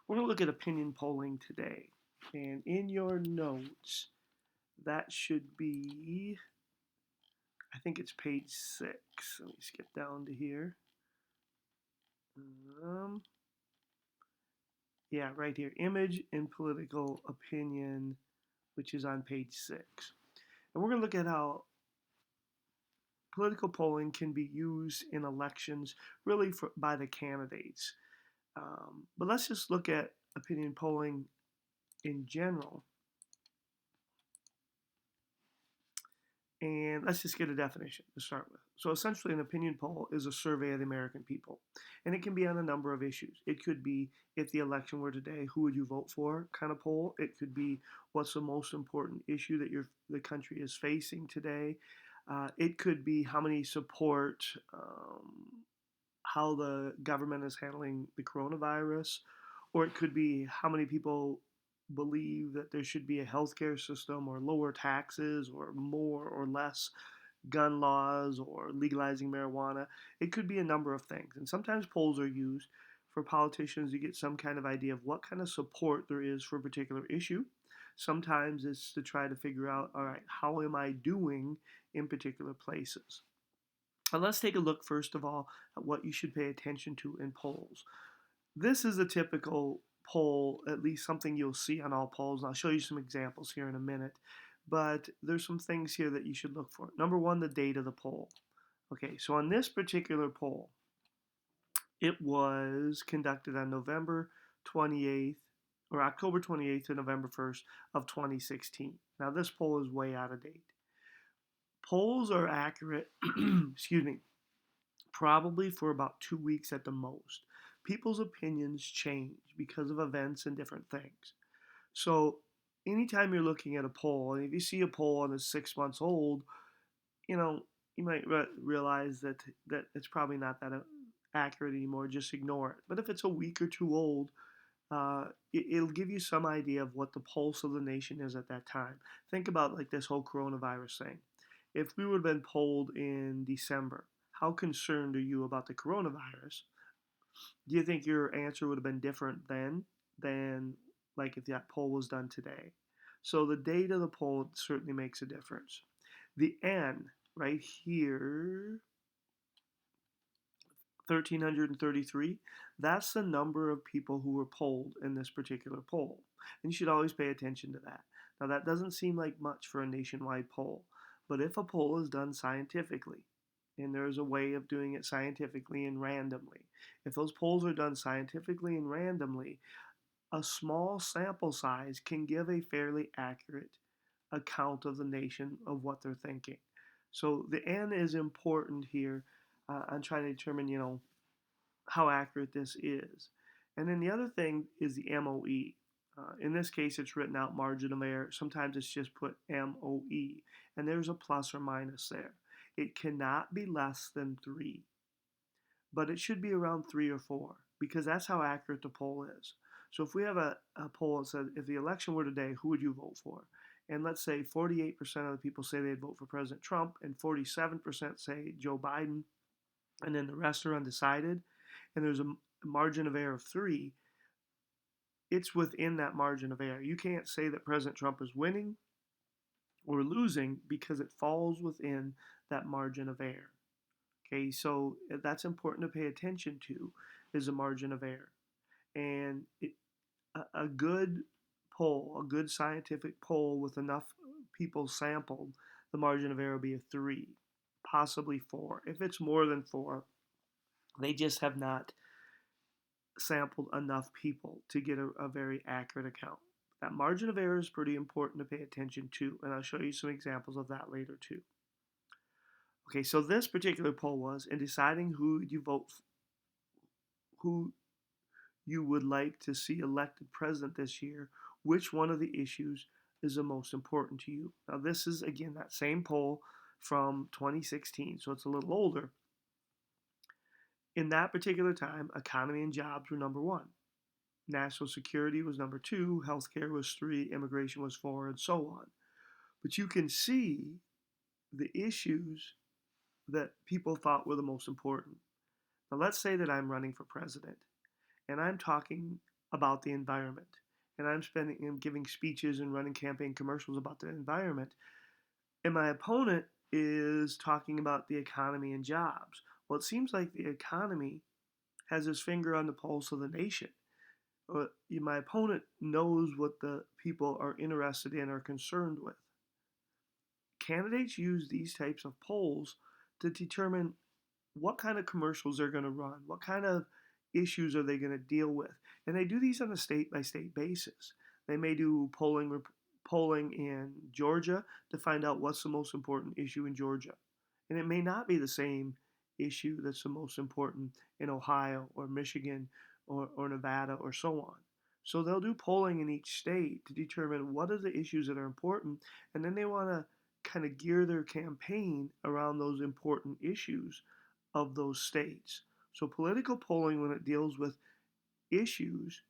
We're going to look at opinion polling today. And in your notes, that should be, I think it's page 6. Let me skip down to here. Um, yeah, right here. Image and political opinion, which is on page 6. And we're going to look at how political polling can be used in elections really by the candidates. But let's just look at opinion polling in general. And let's just get a definition to start with. So, essentially, an opinion poll is a survey of the American people. And it can be on a number of issues. It could be, if the election were today, who would you vote for kind of poll. It could be, what's the most important issue that the country is facing today. It could be, how many support how the government is handling the coronavirus. Or it could be, how many people believe that there should be a healthcare system or lower taxes or more or less gun laws or legalizing marijuana. It could be a number of things. And sometimes polls are used for politicians to get some kind of idea of what kind of support there is for a particular issue. Sometimes it's to try to figure out, all right, how am I doing in particular places? And let's take a look, first of all, at what you should pay attention to in polls. This is a typical poll, at least something you'll see on all polls. And I'll show you some examples here in a minute. But there's some things here that you should look for. Number one, the date of the poll. Okay, so on this particular poll, it was conducted on November 28th or October 28th to November 1st of 2016. Now this poll is way out of date. Polls are accurate, excuse me, probably for about 2 weeks at the most. People's opinions change because of events and different things. So, anytime you're looking at a poll, and if you see a poll and it's 6 months old, you know, you might realize that it's probably not that accurate anymore. Just ignore it. But if it's a week or two old, it'll give you some idea of what the pulse of the nation is at that time. Think about like this whole coronavirus thing. If we would have been polled in December, how concerned are you about the coronavirus? Do you think your answer would have been different then than like if that poll was done today? So the date of the poll certainly makes a difference. The N right here, 1,333, that's the number of people who were polled in this particular poll. And you should always pay attention to that. Now, that doesn't seem like much for a nationwide poll, but if a poll is done scientifically, and there's a way of doing it scientifically and randomly, if those polls are done scientifically and randomly, a small sample size can give a fairly accurate account of the nation of what they're thinking. So the N is important here on trying to determine, how accurate this is. And then the other thing is the MOE. In this case, it's written out margin of error. Sometimes it's just put MOE, and there's a plus or minus there. It cannot be less than 3, but it should be around 3 or 4 because that's how accurate the poll is. So if we have a poll that said, if the election were today, who would you vote for? And let's say 48% of the people say they'd vote for President Trump, and 47% say Joe Biden, and then the rest are undecided, and there's a margin of error of 3, it's within that margin of error. You can't say that President Trump is winning or losing because it falls within that margin of error. Okay, so that's important to pay attention to, is a margin of error. And a good poll, a good scientific poll with enough people sampled, the margin of error will be a 3, possibly 4. If it's more than 4, they just have not sampled enough people to get a very accurate account. That margin of error is pretty important to pay attention to, and I'll show you some examples of that later too. Okay, so this particular poll was in deciding who you vote, who you would like to see elected president this year, which one of the issues is the most important to you. Now, this is again that same poll from 2016, so it's a little older. In that particular time, economy and jobs were number 1. National security was number 2, healthcare was 3, immigration was 4, and so on. But you can see the issues that people thought were the most important. Now, let's say that I'm running for president, and I'm talking about the environment, and I'm spending and giving speeches and running campaign commercials about the environment, and my opponent is talking about the economy and jobs. Well, it seems like the economy has his finger on the pulse of the nation. My opponent knows what the people are interested in or concerned with. Candidates use these types of polls to determine what kind of commercials they're going to run, what kind of issues are they going to deal with, and they do these on a state by state basis. They may do polling in Georgia to find out what's the most important issue in Georgia, and it may not be the same issue that's the most important in Ohio or Michigan or Nevada or so on. So they'll do polling in each state to determine what are the issues that are important, and then they want to kind of gear their campaign around those important issues of those states. So political polling, when it deals with issues,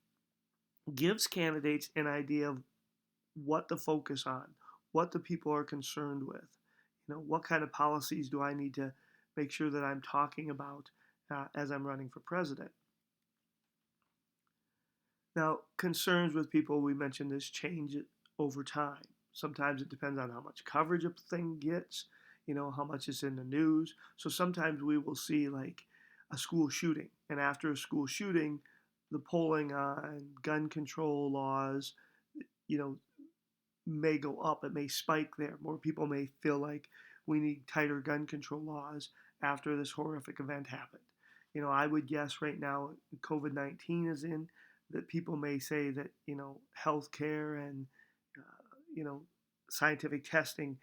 gives candidates an idea of what to focus on, what the people are concerned with. What kind of policies do I need to make sure that I'm talking about as I'm running for president? Now, concerns with people, we mentioned this, change over time. Sometimes it depends on how much coverage a thing gets, how much is in the news. So sometimes we will see like a school shooting, and after a school shooting, the polling on gun control laws, you know, may go up. It may spike there. More people may feel like we need tighter gun control laws after this horrific event happened. I would guess right now COVID-19 is in, that people may say that, healthcare and, you know, scientific testing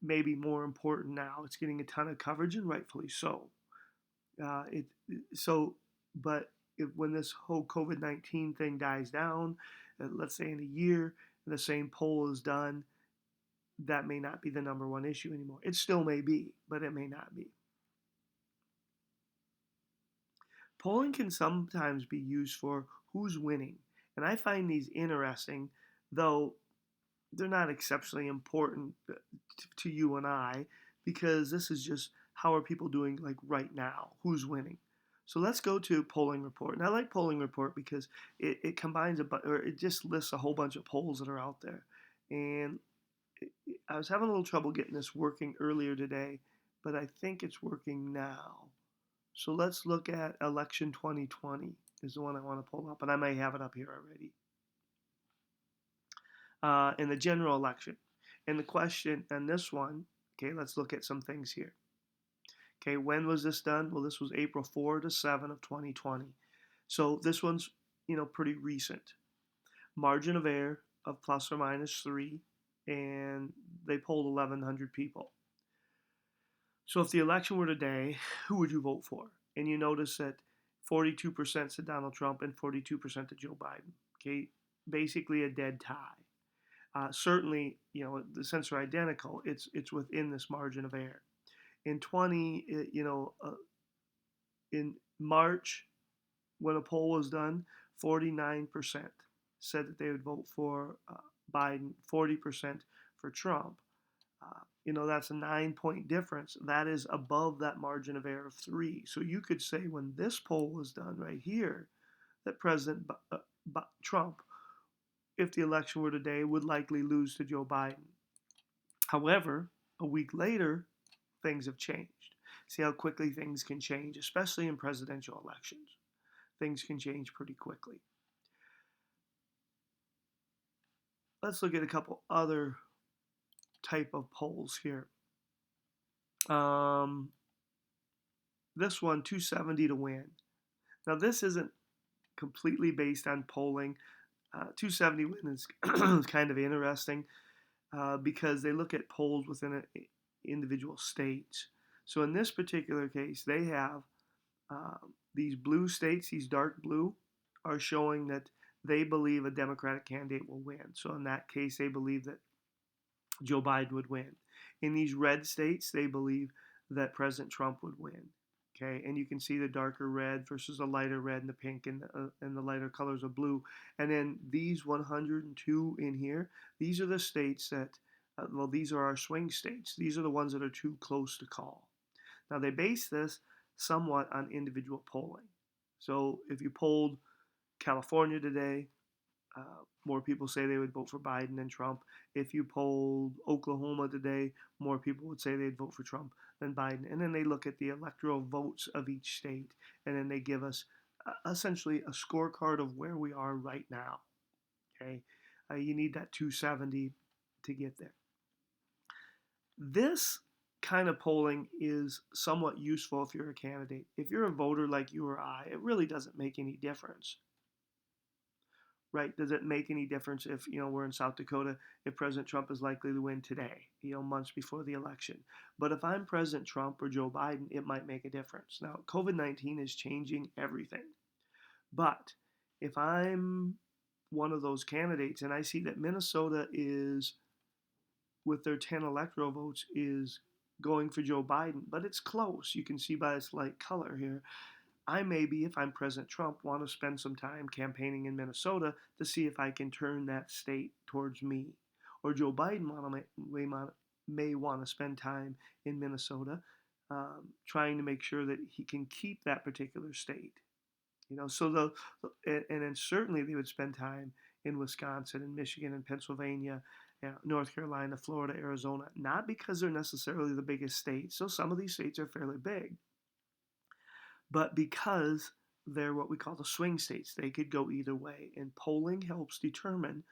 may be more important now. It's getting a ton of coverage, and rightfully so. It so, but when this whole COVID-19 thing dies down, let's say in a year, and the same poll is done, that may not be the number one issue anymore. It still may be, but it may not be. Polling can sometimes be used for who's winning, and I find these interesting, though they're not exceptionally important to you and I, because this is just how are people doing like right now, who's winning. So let's go to polling report. And I like polling report because it combines or it just lists a whole bunch of polls that are out there. And I was having a little trouble getting this working earlier today, but I think it's working now. So let's look at election 2020 is the one I want to pull up, and I may have it up here already. In the general election. And the question on this one, okay, let's look at some things here. Okay, when was this done? Well, this was April 4 to 7 of 2020. So this one's, pretty recent. Margin of error of plus or minus 3, and they polled 1,100 people. So if the election were today, who would you vote for? And you notice that 42% said Donald Trump and 42% to Joe Biden. Okay, basically a dead tie. Certainly, since they're identical, it's within this margin of error. In in March, when a poll was done, 49% said that they would vote for Biden, 40% for Trump. That's a 9-point difference. That is above that margin of error of 3. So you could say when this poll was done right here, that President Trump, if the election were today, would likely lose to Joe Biden. However, a week later, things have changed. See how quickly things can change, especially in presidential elections. Things can change pretty quickly. Let's look at a couple other type of polls here. This one, 270 to win. Now, this isn't completely based on polling. 270 win is kind of interesting because they look at polls within individual states. So in this particular case, they have these blue states, these dark blue, are showing that they believe a Democratic candidate will win. So in that case, they believe that Joe Biden would win. In these red states, they believe that President Trump would win. Okay, and you can see the darker red versus the lighter red and the pink and the lighter colors of blue. And then these 102 in here, these are the states that, these are our swing states. These are the ones that are too close to call. Now, they base this somewhat on individual polling. So if you polled California today, more people say they would vote for Biden than Trump. If you polled Oklahoma today, more people would say they'd vote for Trump than Biden. And then they look at the electoral votes of each state, and then they give us essentially a scorecard of where we are right now. Okay, you need that 270 to get there. This kind of polling is somewhat useful if you're a candidate. If you're a voter like you or I, it really doesn't make any difference, right? Does it make any difference if, we're in South Dakota, if President Trump is likely to win today, months before the election? But if I'm President Trump or Joe Biden, it might make a difference. Now, COVID-19 is changing everything. But if I'm one of those candidates and I see that Minnesota is, with their 10 electoral votes, is going for Joe Biden, but it's close. You can see by its light color here. I maybe, if I'm President Trump, want to spend some time campaigning in Minnesota to see if I can turn that state towards me. Or Joe Biden may want to spend time in Minnesota trying to make sure that he can keep that particular state. So and then certainly they would spend time in Wisconsin and Michigan and Pennsylvania, North Carolina, Florida, Arizona, not because they're necessarily the biggest states. So some of these states are fairly big, but because they're what we call the swing states. They could go either way, and polling helps determine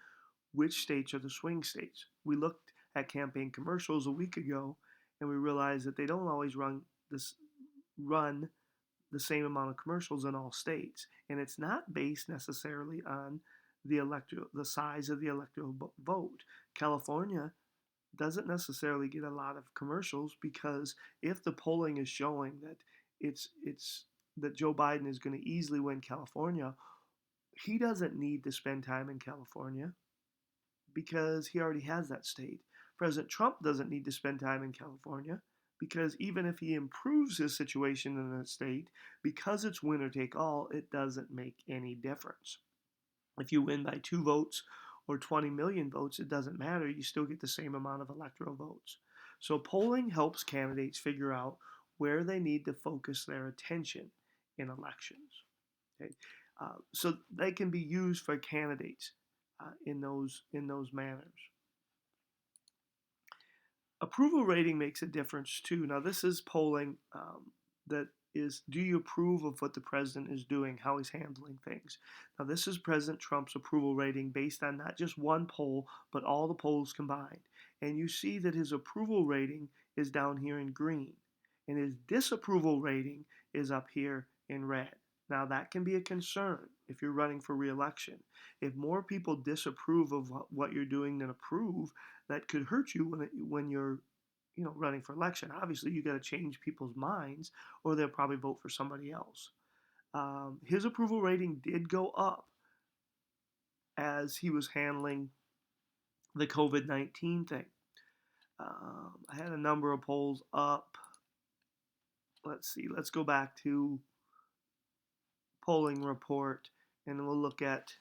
which states are the swing states. We looked at campaign commercials a week ago, and we realized that they don't always run the same amount of commercials in all states, and it's not based necessarily on the size of the electoral vote. California doesn't necessarily get a lot of commercials because if the polling is showing that it's that Joe Biden is going to easily win California, he doesn't need to spend time in California because he already has that state. President Trump doesn't need to spend time in California because even if he improves his situation in that state, because it's winner take all, it doesn't make any difference. If you win by 2 votes or 20 million votes, it doesn't matter. You still get the same amount of electoral votes. So polling helps candidates figure out where they need to focus their attention in elections. Okay? So they can be used for candidates in those manners. Approval rating makes a difference too. Now this is polling that is, do you approve of what the president is doing, how he's handling things? Now this is President Trump's approval rating based on not just one poll, but all the polls combined. And you see that his approval rating is down here in green, and his disapproval rating is up here in red. Now that can be a concern if you're running for re-election. If more people disapprove of what you're doing than approve, that could hurt you when you're running for election. Obviously, you got to change people's minds, or they'll probably vote for somebody else. His approval rating did go up as he was handling the COVID-19 thing. I had a number of polls up. Let's see. Let's go back to polling report, and we'll look at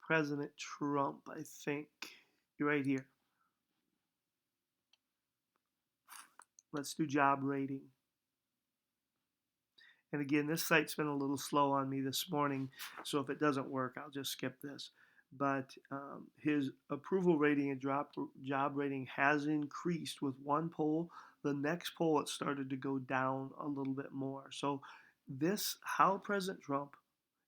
President Trump, I think. Right here. Let's do job rating. And again, this site's been a little slow on me this morning, so if it doesn't work, I'll just skip this. But his approval rating and job rating has increased with one poll. The next poll, it started to go down a little bit more. So how President Trump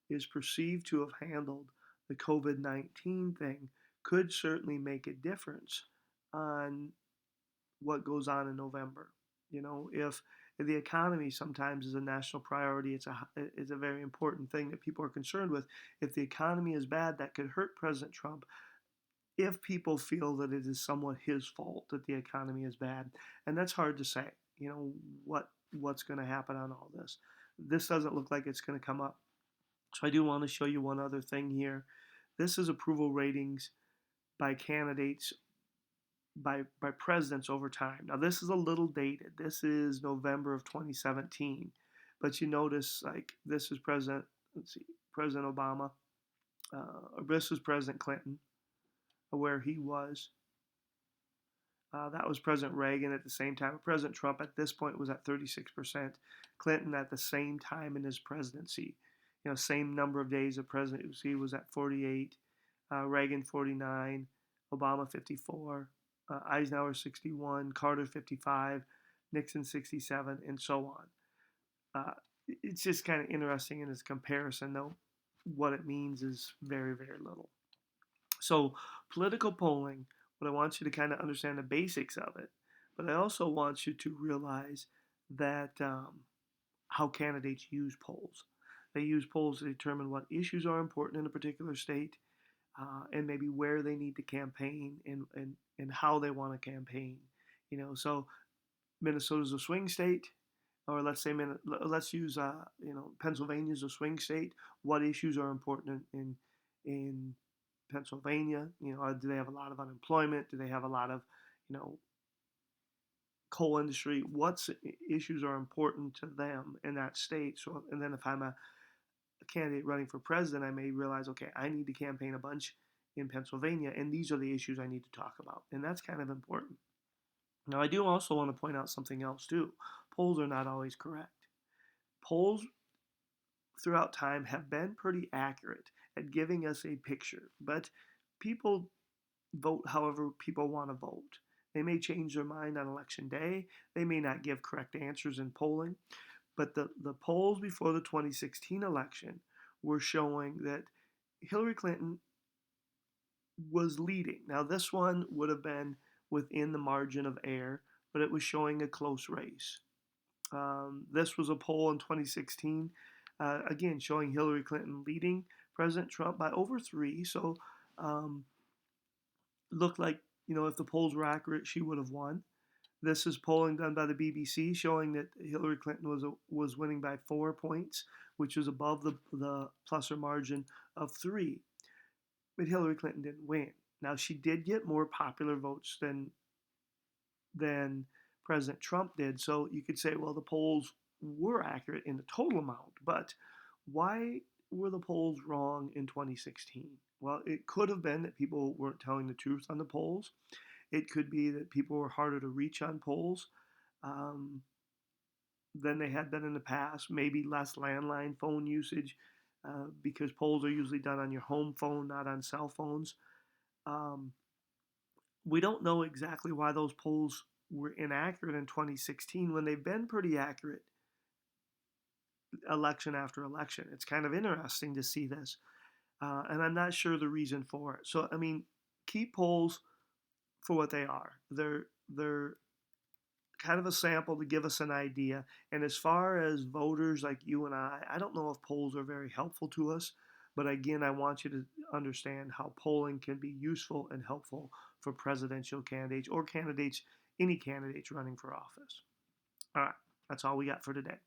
is perceived to have handled the COVID-19 thing could certainly make a difference on what goes on in November. If the economy sometimes is a national priority, it's a very important thing that people are concerned with. If the economy is bad, that could hurt President Trump if people feel that it is somewhat his fault that the economy is bad. And that's hard to say, what's going to happen on all this. This doesn't look like it's going to come up. So I do want to show you one other thing here. This is approval ratings by candidates, by presidents over time. Now this is a little dated. This is November of 2017, but you notice like this is President Obama, or this is President Clinton, where he was. That was President Reagan at the same time. President Trump at this point was at 36%. Clinton at the same time in his presidency. Same number of days of presidency was at 48. Reagan 49, Obama 54, Eisenhower 61, Carter 55, Nixon 67, and so on. It's just kind of interesting in this comparison, though. What it means is very, very little. So, political polling, what I want you to kind of understand the basics of it, but I also want you to realize that how candidates use polls. They use polls to determine what issues are important in a particular state, and maybe where they need to campaign and how they want to campaign. So Minnesota's a swing state, or let's say let's use Pennsylvania's a swing state. What issues are important in Pennsylvania? Do they have a lot of unemployment? Do they have a lot of you know coal industry? What issues are important to them in that state? So, and then if I'm a candidate running for president, I may realize, okay, I need to campaign a bunch in Pennsylvania, and these are the issues I need to talk about, and that's kind of important. Now, I do also want to point out something else too. Polls are not always correct. Polls throughout time have been pretty accurate at giving us a picture, but people vote however people want to vote. They may change their mind on election day. They may not give correct answers in polling. But the polls before the 2016 election were showing that Hillary Clinton was leading. Now, this one would have been within the margin of error, but it was showing a close race. This was a poll in 2016, again, showing Hillary Clinton leading President Trump by over 3. So, looked like, if the polls were accurate, she would have won. This is polling done by the BBC showing that Hillary Clinton was winning by 4 points, which was above the plus or margin of 3. But Hillary Clinton didn't win. Now, she did get more popular votes than President Trump did. So you could say, well, the polls were accurate in the total amount. But why were the polls wrong in 2016? Well, it could have been that people weren't telling the truth on the polls. It could be that people were harder to reach on polls than they had been in the past. Maybe less landline phone usage because polls are usually done on your home phone, not on cell phones. We don't know exactly why those polls were inaccurate in 2016 when they've been pretty accurate election after election. It's kind of interesting to see this. And I'm not sure the reason for it. So, keep polls for what they are. They're kind of a sample to give us an idea. And as far as voters like you and I don't know if polls are very helpful to us. But again, I want you to understand how polling can be useful and helpful for presidential candidates or any candidates running for office. All right, that's all we got for today.